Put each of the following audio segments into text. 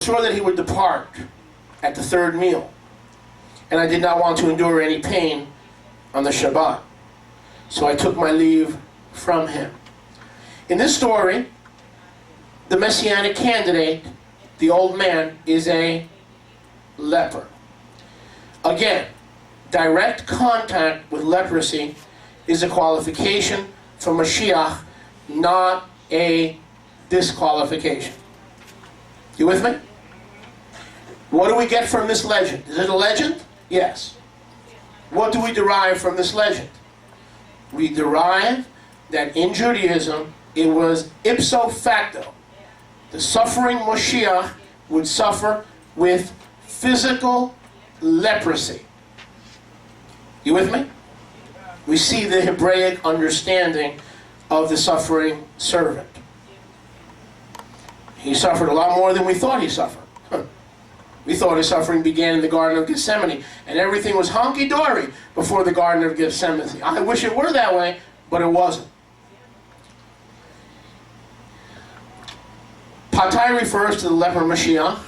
sure that he would depart at the third meal, and I did not want to endure any pain on the Shabbat. So I took my leave from him. In this story, the messianic candidate, the old man, is a leper. Again, direct contact with leprosy is a qualification for Mashiach, not a disqualification. You with me? What do we get from this legend? Is it a legend? Yes. What do we derive from this legend? We derive that in Judaism, it was ipso facto. The suffering Mashiach would suffer with physical leprosy. You with me? We see the Hebraic understanding of the suffering servant. He suffered a lot more than we thought he suffered. We thought his suffering began in the Garden of Gethsemane, and everything was honky-dory before the Garden of Gethsemane. I wish it were that way, but it wasn't. Patai refers to the leper Mashiach.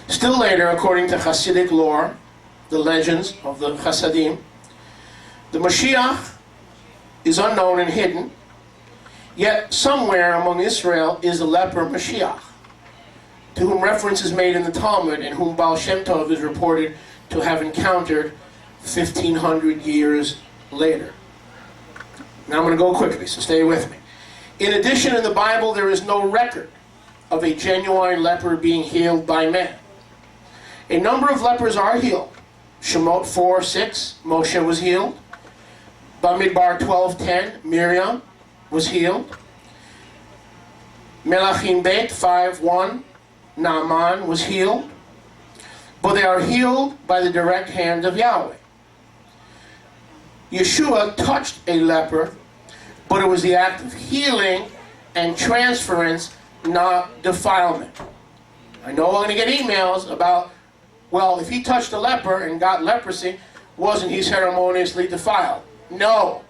Still later, according to Hasidic lore, the legends of the Hasidim, the Mashiach is unknown and hidden, yet somewhere among Israel is a leper Mashiach, to whom reference is made in the Talmud and whom Baal Shem Tov is reported to have encountered 1,500 years later. Now I'm going to go quickly, so stay with me. In addition, in the Bible, there is no record of a genuine leper being healed by man. A number of lepers are healed. Shemot 4:6, Moshe was healed. Bamidbar 12:10, Miriam was healed. Melachim Bet 5:1, Naaman was healed. But they are healed by the direct hand of Yahweh. Yeshua touched a leper, but it was the act of healing and transference, not defilement. I know I'm going to get emails about, well, if he touched a leper and got leprosy, wasn't he ceremoniously defiled? No.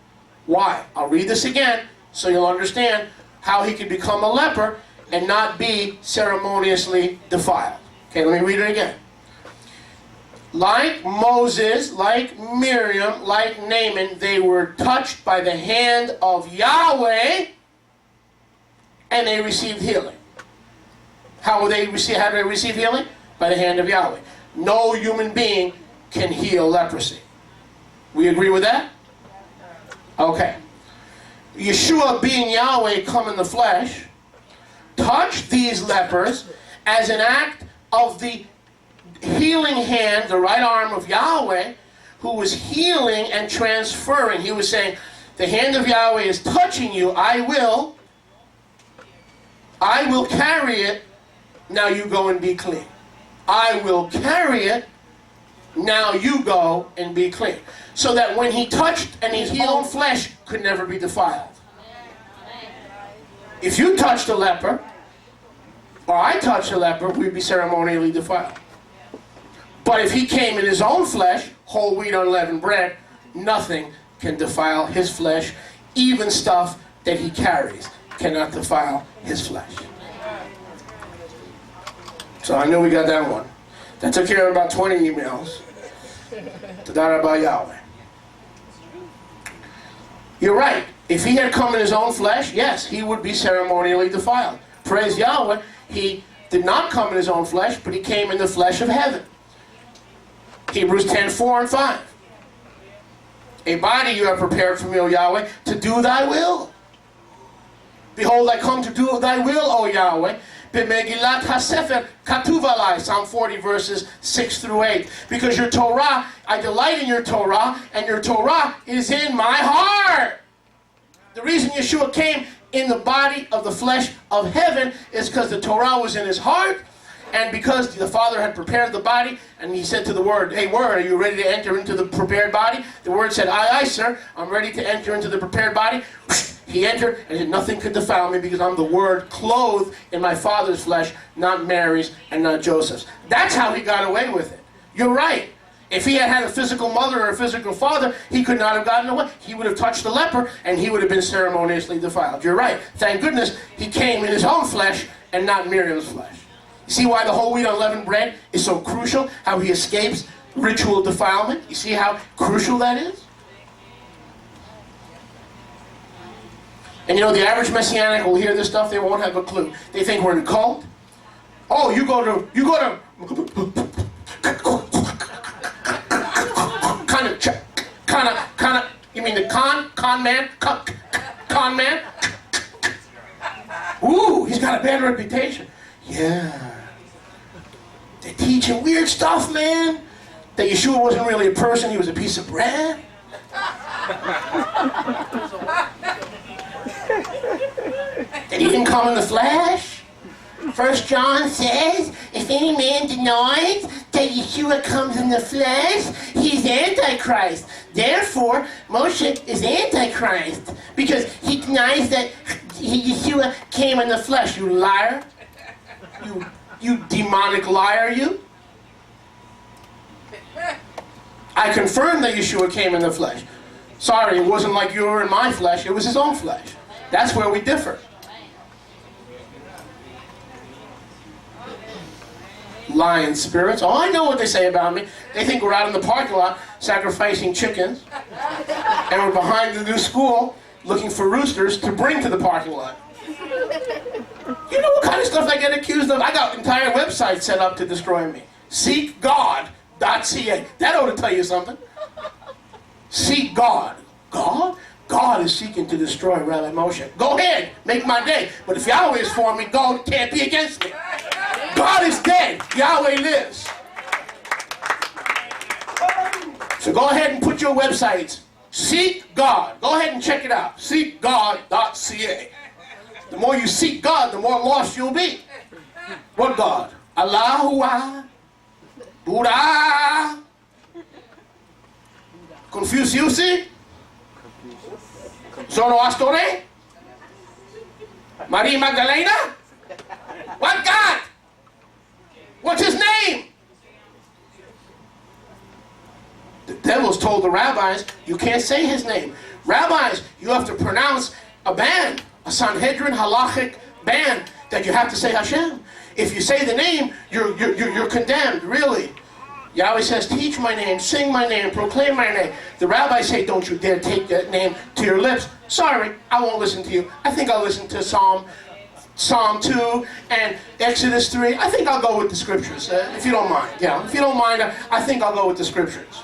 Why? I'll read this again so you'll understand how he could become a leper and not be ceremoniously defiled. Okay, let me read it again. Like Moses, like Miriam, like Naaman, they were touched by the hand of Yahweh and they received healing. How did they receive healing? By the hand of Yahweh. No human being can heal leprosy. We agree with that? Okay. Yeshua, being Yahweh come in the flesh, touched these lepers as an act of the healing hand, the right arm of Yahweh, who was healing and transferring. He was saying, the hand of Yahweh is touching you. I will carry it. Now you go and be clean. I will carry it. Now you go and be clean. So that when he touched and his own flesh could never be defiled. If you touched a leper, or I touched a leper, we'd be ceremonially defiled. But if he came in his own flesh, whole wheat unleavened bread, nothing can defile his flesh. Even stuff that he carries cannot defile his flesh. So I knew we got that one. That took care of about 20 emails. Todah Rabah Yahweh. You're right. If he had come in his own flesh, yes, he would be ceremonially defiled. Praise Yahweh. He did not come in his own flesh, but he came in the flesh of heaven. Hebrews 10:4 and 5. A body you have prepared for me, O Yahweh, to do thy will. Behold, I come to do thy will, O Yahweh. B'megillat HaSefer katuv alai, Psalm 40 verses 6 through 8. Because your Torah, I delight in your Torah, and your Torah is in my heart. The reason Yeshua came in the body of the flesh of heaven is because the Torah was in his heart, and because the Father had prepared the body, and he said to the Word, hey Word, are you ready to enter into the prepared body? The Word said, aye, aye, sir, I'm ready to enter into the prepared body. He entered, and nothing could defile me because I'm the Word clothed in my Father's flesh, not Mary's and not Joseph's. That's how he got away with it. You're right. If he had had a physical mother or a physical father, he could not have gotten away. He would have touched the leper, and he would have been ceremoniously defiled. You're right. Thank goodness he came in his own flesh and not Miriam's flesh. You see why the whole wheat unleavened bread is so crucial? How he escapes ritual defilement? You see how crucial that is? And you know, the average Messianic will hear this stuff, they won't have a clue. They think we're in a cult. Oh, you go to kind of, you mean the con man? Con man? Ooh, he's got a bad reputation. Yeah. They're teaching weird stuff, man. That Yeshua wasn't really a person, he was a piece of bread. That he didn't come in the flesh. 1 John says, if any man denies that Yeshua comes in the flesh, he's Antichrist. Therefore, Moshe is Antichrist because he denies that Yeshua came in the flesh. You liar. You demonic liar, you. I confirm that Yeshua came in the flesh. Sorry, it wasn't like you were in my flesh. It was his own flesh. That's where we differ. Lying spirits. Oh, I know what they say about me. They think we're out in the parking lot sacrificing chickens, and we're behind the new school looking for roosters to bring to the parking lot. You know what kind of stuff I get accused of? I got entire websites set up to destroy me. SeekGod.ca. That ought to tell you something. Seek God. God? God is seeking to destroy Rabbi Moshe. Go ahead, make my day. But if Yahweh is for me, God can't be against me. God is dead. Yahweh lives. So go ahead and put your websites. Seek God. Go ahead and check it out. SeekGod.ca. The more you seek God, the more lost you'll be. What God? Yahushua, Buddha, Confucius, Zoroaster, Maria Magdalena. What God? What's his name? The devils told the rabbis, you can't say his name. Rabbis, you have to pronounce a ban, a Sanhedrin halachic ban, that you have to say Hashem. If you say the name, you're condemned, really. Yahweh says, teach my name, sing my name, proclaim my name. The rabbis say, don't you dare take that name to your lips. Sorry, I won't listen to you. I think I'll listen to Psalm 2 and Exodus 3. I think I'll go with the scriptures, if you don't mind. Yeah, if you don't mind, I think I'll go with the scriptures.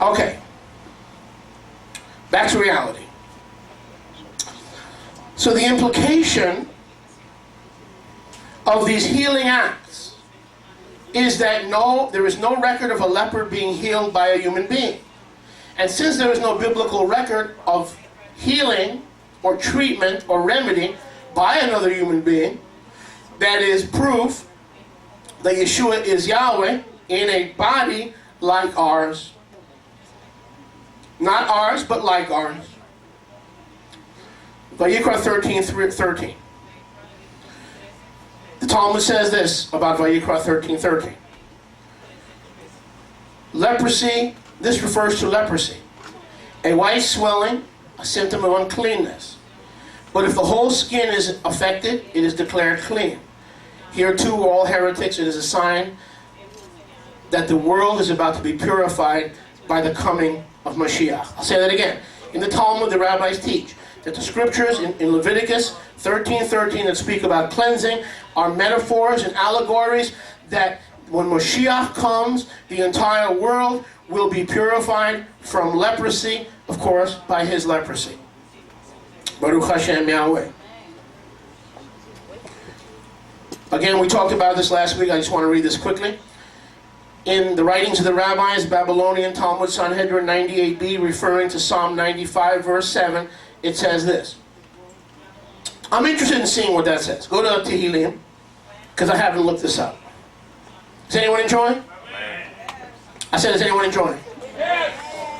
Okay. Back to reality. So the implication of these healing acts is that there is no record of a leper being healed by a human being. And since there is no biblical record of healing or treatment or remedy by another human being, that is proof that Yeshua is Yahweh in a body like ours. Not ours, but like ours. Vayikra 13:13. The Talmud says this about Vayikra 13:13. Leprosy, this refers to leprosy. A white swelling, a symptom of uncleanness. But if the whole skin is affected, it is declared clean. Here too, all heretics, it is a sign that the world is about to be purified by the coming of Mashiach. I'll say that again. In the Talmud, the rabbis teach that the scriptures in Leviticus 13:13 that speak about cleansing are metaphors and allegories that when Mashiach comes, the entire world will be purified from leprosy, of course, by his leprosy. Baruch Hashem Yahweh. Again, we talked about this last week. I just want to read this quickly. In the writings of the rabbis, Babylonian Talmud Sanhedrin 98b, referring to Psalm 95, verse 7, it says this. I'm interested in seeing what that says. Go to Tehillim, because I haven't looked this up. Is anyone enjoying? I said, is anyone enjoying?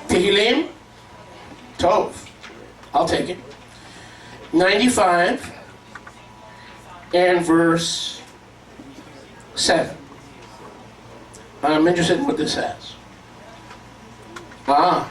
Tehillim? Tov. I'll take it. 95 and verse 7. I'm interested in what this says. Ah.